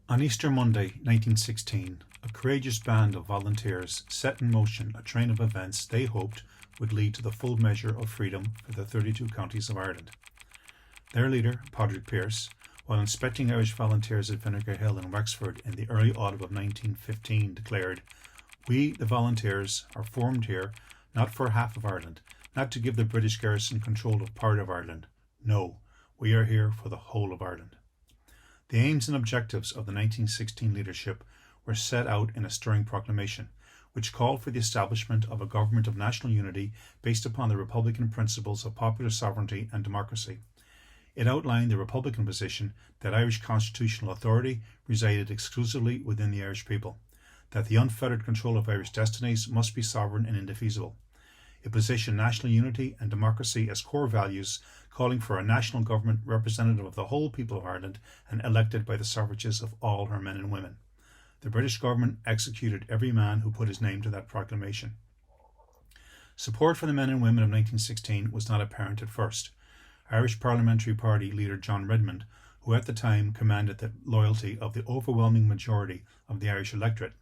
On Easter Monday, 1916, a courageous band of volunteers set in motion a train of events they hoped would lead to the full measure of freedom for the 32 counties of Ireland. Their leader, Padraig Pearse, while inspecting Irish volunteers at Vinegar Hill in Wexford in the early autumn of 1915, declared, "We, the volunteers, are formed here not for half of Ireland, not to give the British garrison control of part of Ireland. No, we are here for the whole of Ireland." The aims and objectives of the 1916 leadership were set out in a stirring proclamation, which called for the establishment of a government of national unity based upon the republican principles of popular sovereignty and democracy. It outlined the republican position that Irish constitutional authority resided exclusively within the Irish people, that the unfettered control of Irish destinies must be sovereign and indefeasible. It positioned national unity and democracy as core values, calling for a national government representative of the whole people of Ireland and elected by the suffrages of all her men and women. The British government executed every man who put his name to that proclamation. Support for the men and women of 1916 was not apparent at first. Irish Parliamentary Party leader John Redmond, who at the time commanded the loyalty of the overwhelming majority of the Irish electorate,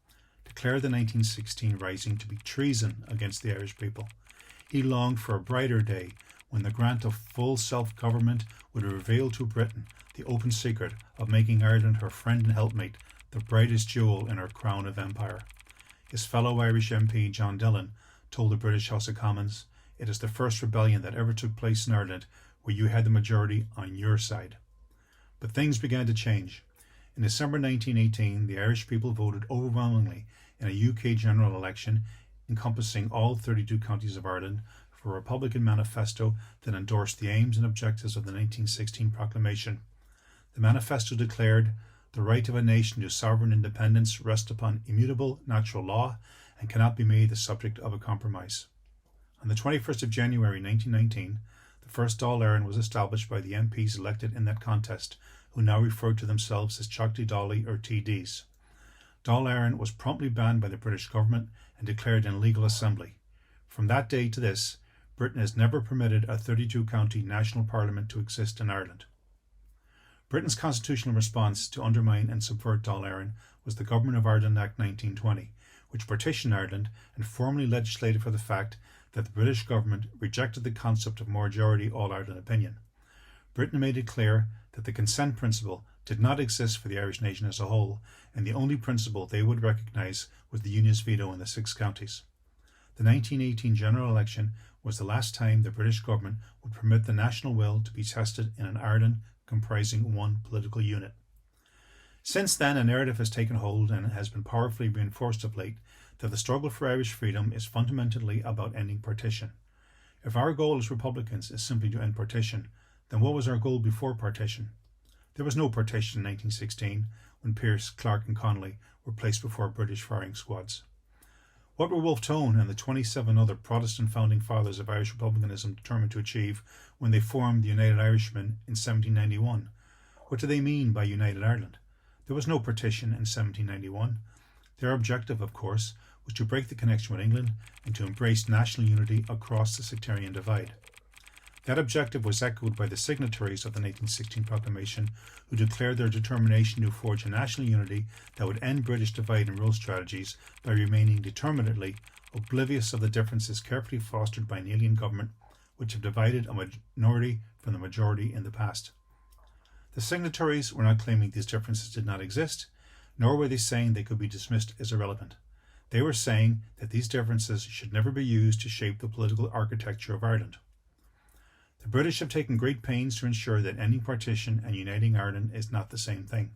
declared the 1916 rising to be treason against the Irish people. He longed for a brighter day when the grant of full self-government would reveal to Britain the open secret of making Ireland her friend and helpmate, the brightest jewel in her crown of empire. His fellow Irish MP John Dillon told the British House of Commons, "It is the first rebellion that ever took place in Ireland where you had the majority on your side." But things began to change. In December 1918, the Irish people voted overwhelmingly in a UK general election encompassing all 32 counties of Ireland for a Republican manifesto that endorsed the aims and objectives of the 1916 proclamation. The manifesto declared, "The right of a nation to sovereign independence rests upon immutable natural law and cannot be made the subject of a compromise." On the 21st of January 1919, the first Dáil Éireann was established by the MPs elected in that contest, who now referred to themselves as Teachtaí Dálaí or TDs. Dáil Éireann was promptly banned by the British government and declared an illegal assembly. From that day to this, Britain has never permitted a 32-county national parliament to exist in Ireland. Britain's constitutional response to undermine and subvert Dáil Éireann was the Government of Ireland Act 1920, which partitioned Ireland and formally legislated for the fact that the British government rejected the concept of majority all-Ireland opinion. Britain made it clear that the consent principle did not exist for the Irish nation as a whole, and the only principle they would recognise was the Unionist veto in the 6 counties. The 1918 general election was the last time the British government would permit the national will to be tested in an Ireland comprising one political unit. Since then, a narrative has taken hold and has been powerfully reinforced of late that the struggle for Irish freedom is fundamentally about ending partition. If our goal as Republicans is simply to end partition, then what was our goal before partition? There was no partition in 1916 when Pearse, Clark and Connolly were placed before British firing squads. What were Wolfe Tone and the 27 other Protestant founding fathers of Irish republicanism determined to achieve when they formed the United Irishmen in 1791? What do they mean by United Ireland? There was no partition in 1791. Their objective, of course, was to break the connection with England and to embrace national unity across the sectarian divide. That objective was echoed by the signatories of the 1916 proclamation, who declared their determination to forge a national unity that would end British divide and rule strategies by remaining determinedly oblivious of the differences carefully fostered by an alien government which have divided a minority from the majority in the past. The signatories were not claiming these differences did not exist, nor were they saying they could be dismissed as irrelevant. They were saying that these differences should never be used to shape the political architecture of Ireland. The British have taken great pains to ensure that ending partition and uniting Ireland is not the same thing.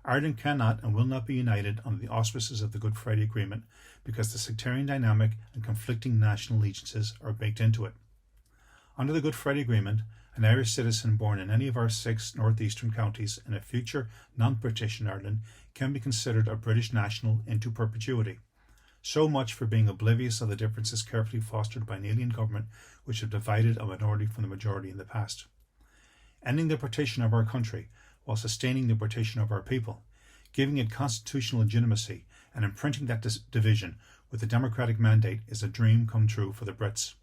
Ireland cannot and will not be united under the auspices of the Good Friday Agreement because the sectarian dynamic and conflicting national allegiances are baked into it. Under the Good Friday Agreement, an Irish citizen born in any of our 6 northeastern counties in a future non-partition Ireland can be considered a British national into perpetuity. So much for being oblivious of the differences carefully fostered by an alien government which have divided a minority from the majority in the past. Ending the partition of our country while sustaining the partition of our people, giving it constitutional legitimacy and imprinting that division with a democratic mandate is a dream come true for the Brits.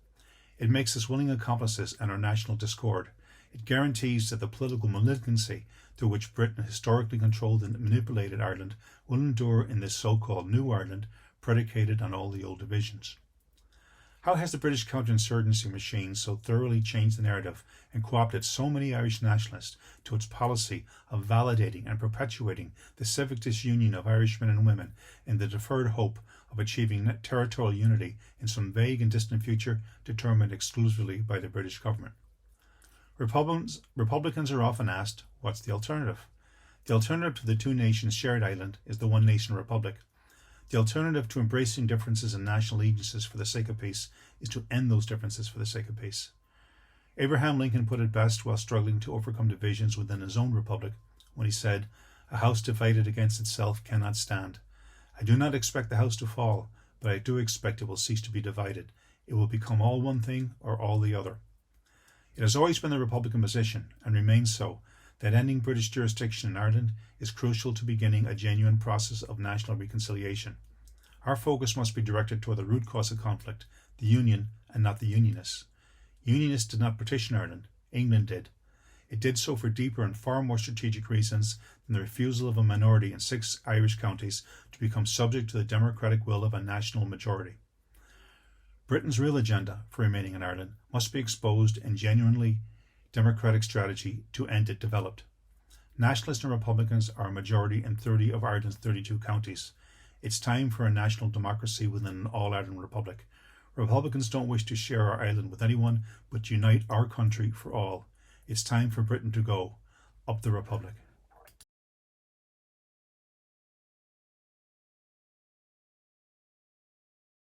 It makes us willing accomplices in our national discord. It guarantees that the political malignancy through which Britain historically controlled and manipulated Ireland will endure in this so-called New Ireland, predicated on all the old divisions. How has the British counterinsurgency machine so thoroughly changed the narrative and co-opted so many Irish nationalists to its policy of validating and perpetuating the civic disunion of Irishmen and women in the deferred hope of achieving territorial unity in some vague and distant future determined exclusively by the British government? Republicans are often asked, what's the alternative? The alternative to the two nations shared island is the one nation republic. The alternative to embracing differences in national allegiances for the sake of peace is to end those differences for the sake of peace. Abraham Lincoln put it best while struggling to overcome divisions within his own republic when he said, "A house divided against itself cannot stand. I do not expect the house to fall, but I do expect it will cease to be divided. It will become all one thing or all the other." It has always been the Republican position, and remains so, that ending British jurisdiction in Ireland is crucial to beginning a genuine process of national reconciliation. Our focus must be directed toward the root cause of conflict, the Union, and not the Unionists. Unionists did not partition Ireland. England did. It did so for deeper and far more strategic reasons than the refusal of a minority in 6 Irish counties to become subject to the democratic will of a national majority. Britain's real agenda for remaining in Ireland must be exposed and genuinely democratic strategy to end it developed. Nationalists and Republicans are a majority in 30 of Ireland's 32 counties. It's time for a national democracy within an all-Ireland republic. Republicans don't wish to share our island with anyone, but unite our country for all. It's time for Britain to go. Up the Republic.